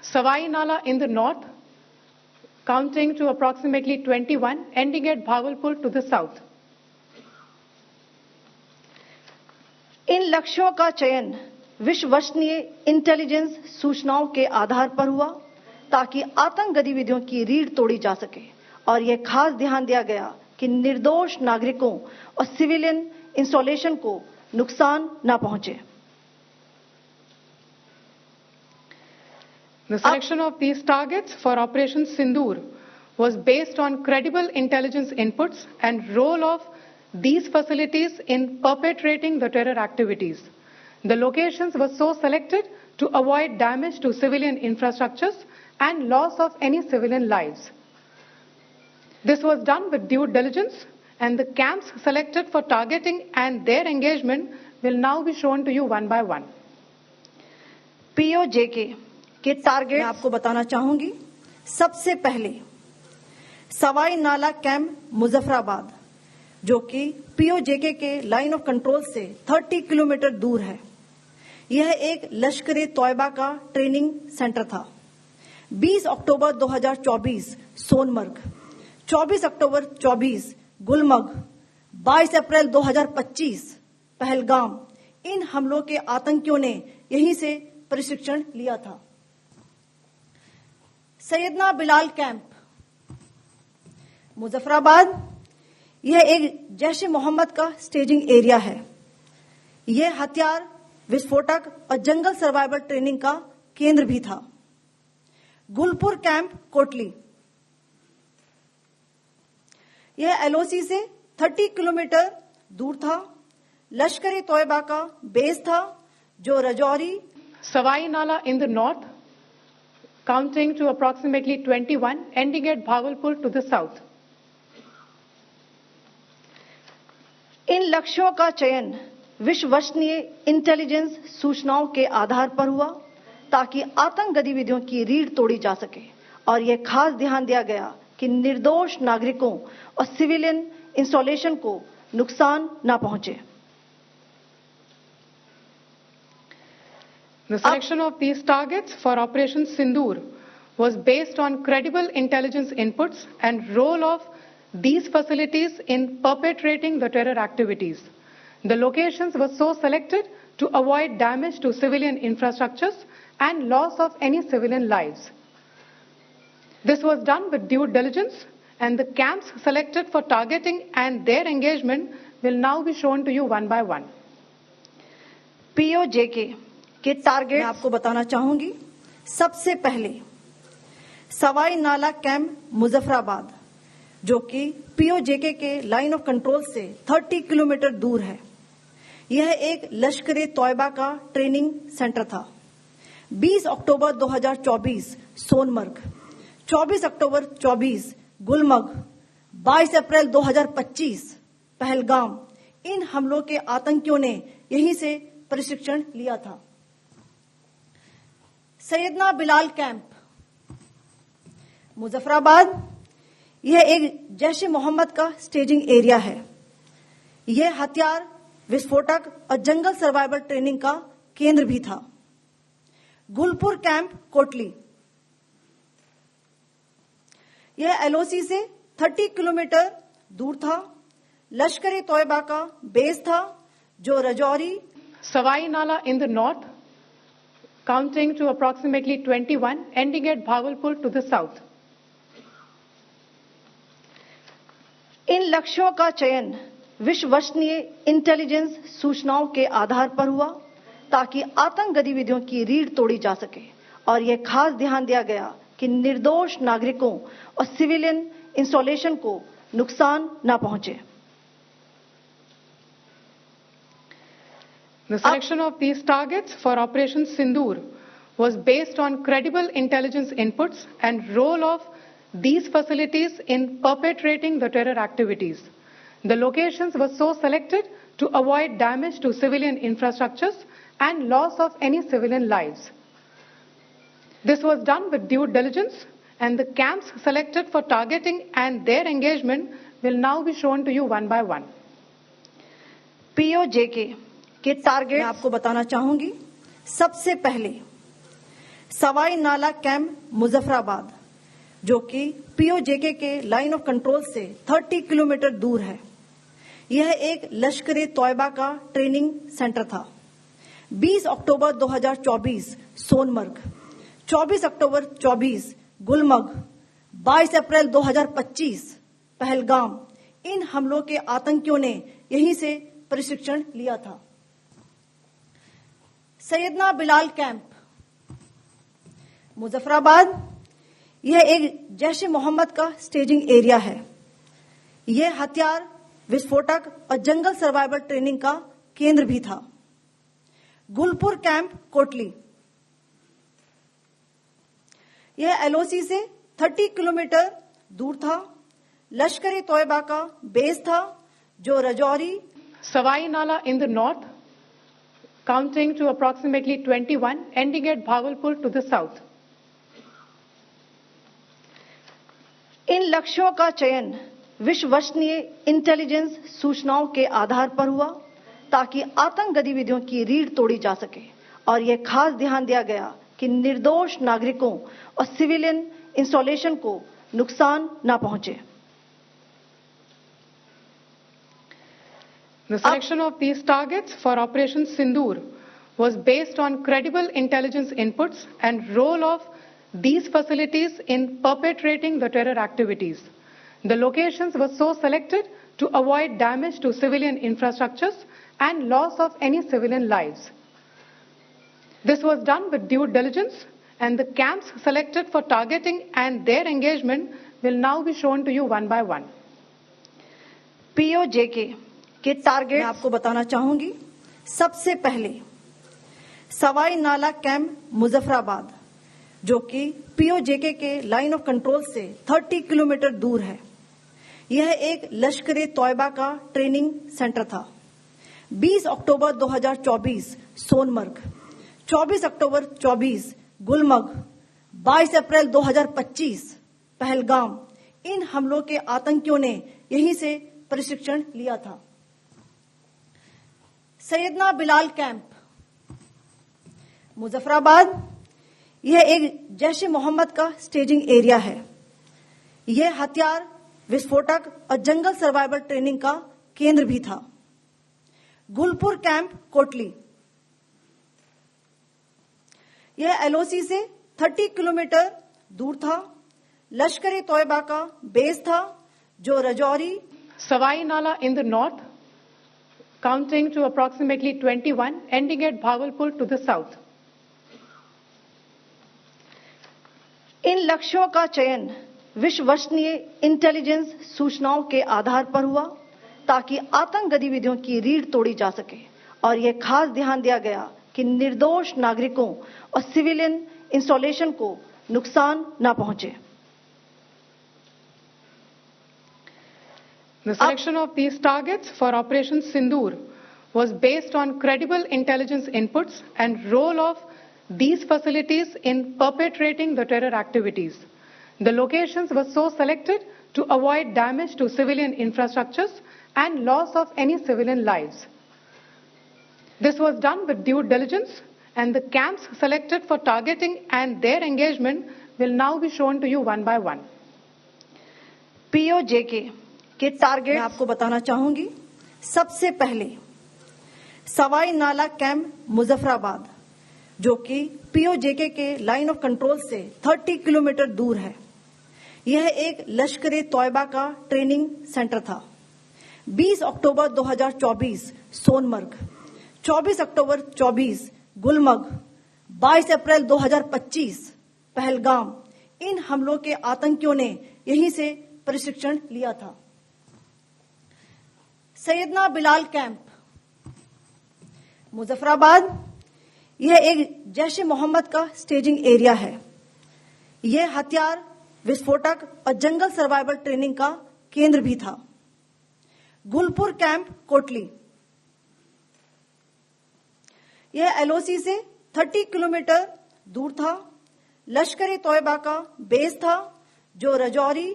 Savai Nala in the north, counting to approximately 21, ending at Bhagalpur to the south. इन लक्ष्यों का चयन विश्वसनीय intelligence सूचनाओं के आधार पर हुआ ताकि आतंक गतिविधियों की रीढ़ तोड़ी जा सके और यह खास ध्यान दिया गया कि निर्दोष नागरिकों और सिविलियन इंस्टॉलेशन को नुकसान न पहुंचे। The selection of these targets for Operation Sindoor was based on credible intelligence inputs and role of these facilities in perpetrating the terror activities. The locations were so selected to avoid damage to civilian infrastructures and loss of any civilian lives. This was done with due diligence, and the camps selected for targeting and their engagement will now be shown to you one by one. POJK के target मैं आपको बताना चाहूंगी। सबसे पहले सवाई नाला camp Muzaffarabad, जो कि POJK के लाइन ऑफ कंट्रोल से 30 किलोमीटर दूर है। यह एक लश्कर-ए तौयबा का ट्रेनिंग सेंटर था। 20 अक्टूबर 2024 सोनमर्ग, 24 अक्टूबर 24 गुलमर्ग, 22 अप्रैल 2025 पहलगाम, इन हमलों के आतंकियों ने यहीं से प्रशिक्षण लिया था। सैयदना बिलाल कैंप मुजफ्फराबाद, यह एक जैश ए मोहम्मद का स्टेजिंग एरिया है। यह हथियार, विस्फोटक और जंगल सर्वाइवल ट्रेनिंग का केंद्र भी था। गुलपुर कैंप कोटली, यह LOC से 30 किलोमीटर दूर था। लश्कर ए तौयबा का बेस था, जो Rajouri Savai Nala in the north, counting to approximately 21, ending at Bhagalpur to the south. इन लक्ष्यों का चयन विश्वसनीय इंटेलिजेंस सूचनाओं के आधार पर हुआ ताकि आतंक गतिविधियों की रीढ़ तोड़ी जा सके और यह खास ध्यान दिया गया कि निर्दोष नागरिकों और सिविलियन इंस्टॉलेशन को नुकसान न पहुंचे। The selection of these targets for Operation Sindoor was based on credible intelligence inputs and role of these facilities in perpetrating the terror activities. The locations were so selected to avoid damage to civilian infrastructures and loss of any civilian lives. This was done with due diligence, and the camps selected for targeting and their engagement will now be shown to you one by one. POJK के target मैं आपको बताना चाहूंगी। सबसे पहले सवाई नाला camp Muzaffarabad, जो कि POJK के लाइन ऑफ कंट्रोल से 30 किलोमीटर दूर है। यह एक लश्कर-ए तौयबा का ट्रेनिंग सेंटर था। 20 अक्टूबर 2024 सोनमर्ग, 24 अक्टूबर 24 गुलमर्ग, 22 अप्रैल 2025 पहलगाम, इन हमलों के आतंकियों ने यहीं से प्रशिक्षण लिया था। सैयदना बिलाल कैंप मुजफ्फराबाद, यह एक जैश ए मोहम्मद का स्टेजिंग एरिया है। यह हथियार, विस्फोटक और जंगल सर्वाइवल ट्रेनिंग का केंद्र भी था। गुलपुर कैंप कोटली, यह LOC से 30 किलोमीटर दूर था। लश्कर ए तौयबा का बेस था, जो Rajouri Savai Nala in the north, counting to approximately 21, ending at Bhagalpur to the south. इन लक्ष्यों का चयन विश्वसनीय इंटेलिजेंस सूचनाओं के आधार पर हुआ ताकि आतंक गतिविधियों की रीढ़ तोड़ी जा सके और यह खास ध्यान दिया गया कि निर्दोष नागरिकों और सिविलियन इंस्टॉलेशन को नुकसान न पहुंचे। The selection of these targets for Operation Sindoor was based on credible intelligence inputs and role of these facilities in perpetrating the terror activities. The locations were so selected to avoid damage to civilian infrastructures and loss of any civilian lives. This was done with due diligence, and the camps selected for targeting and their engagement will now be shown to you one by one. POJK के target मैं आपको बताना चाहूंगी। सबसे पहले सवाई नाला camp Muzaffarabad, जो कि पीओजेके के लाइन ऑफ कंट्रोल से 30 किलोमीटर दूर है। यह एक लश्कर-ए तौयबा का ट्रेनिंग सेंटर था। 20 अक्टूबर 2024 सोनमर्ग, 24 अक्टूबर 24 गुलमर्ग, 22 अप्रैल 2025 पहलगाम, इन हमलों के आतंकियों ने यहीं से प्रशिक्षण लिया था। सैयदना बिलाल कैंप मुजफ्फराबाद, यह एक जैश ए मोहम्मद का स्टेजिंग एरिया है। यह हथियार, विस्फोटक और जंगल सर्वाइवल ट्रेनिंग का केंद्र भी था। गुलपुर कैंप कोटली, यह एलओसी से 30 किलोमीटर दूर था। लश्कर ए तौयबा का बेस था, जो Rajouri, Savai Nala in the north, counting to approximately 21, ending at Bhagalpur to the south. इन लक्ष्यों का चयन विश्वसनीय इंटेलिजेंस सूचनाओं के आधार पर हुआ, ताकि आतंक गतिविधियों की रीढ़ तोड़ी जा सके, और यह खास ध्यान दिया गया कि निर्दोष नागरिकों और सिविलियन इंस्टॉलेशन को नुकसान न पहुंचे। The selection of these targets for Operation Sindoor was based on credible intelligence inputs and role of these facilities in perpetrating the terror activities. The locations were so selected to avoid damage to civilian infrastructures and loss of any civilian lives. This was done with due diligence, and the camps selected for targeting and their engagement will now be shown to you one by one. PoJK के target मैं आपको बताना चाहूंगी। सबसे पहले सवाई नाला camp Muzaffarabad, जो कि पीओजेके के लाइन ऑफ कंट्रोल से 30 किलोमीटर दूर है। यह एक लश्कर-ए तौयबा का ट्रेनिंग सेंटर था। 20 अक्टूबर 2024 सोनमर्ग, 24 अक्टूबर 24 गुलमर्ग, 22 अप्रैल 2025 पहलगाम, इन हमलों के आतंकियों ने यहीं से प्रशिक्षण लिया था। सैयदना बिलाल कैंप मुजफ्फराबाद, यह एक जैश ए मोहम्मद का स्टेजिंग एरिया है। यह हथियार, विस्फोटक और जंगल सर्वाइवल ट्रेनिंग का केंद्र भी था। गुलपुर कैंप कोटली, यह एलओसी से 30 किलोमीटर दूर था। लश्कर ए तौयबा का बेस था, जो Rajouri, Savai Nala in the north, counting to approximately 21, ending at Bhagalpur to the south. इन लक्ष्यों का चयन विश्वसनीय इंटेलिजेंस सूचनाओं के आधार पर हुआ, ताकि आतंक गतिविधियों की रीढ़ तोड़ी जा सके, और यह खास ध्यान दिया गया कि निर्दोष नागरिकों और सिविलियन इंस्टॉलेशन को नुकसान न पहुंचे। The selection of these targets for Operation Sindoor was based on credible intelligence inputs and role of these facilities in perpetrating the terror activities. The locations were so selected to avoid damage to civilian infrastructures and loss of any civilian lives. This was done with due diligence, and the camps selected for targeting and their engagement will now be shown to you one by one. PoJK के target मैं आपको बताना चाहूंगी। सबसे पहले सवाई नाला camp Muzaffarabad, जो कि पीओजेके के लाइन ऑफ कंट्रोल से 30 किलोमीटर दूर है। यह एक लश्कर-ए तौयबा का ट्रेनिंग सेंटर था। 20 अक्टूबर 2024 सोनमर्ग, 24 अक्टूबर 24 गुलमर्ग, 22 अप्रैल 2025 पहलगाम, इन हमलों के आतंकियों ने यहीं से प्रशिक्षण लिया था। सैयदना बिलाल कैंप मुजफ्फराबाद, यह एक जैश ए मोहम्मद का स्टेजिंग एरिया है। यह हथियार, विस्फोटक और जंगल सर्वाइवल ट्रेनिंग का केंद्र भी था। गुलपुर कैंप कोटली, यह एलओसी से 30 किलोमीटर दूर था। लश्कर ए तौयबा का बेस था, जो रजौरी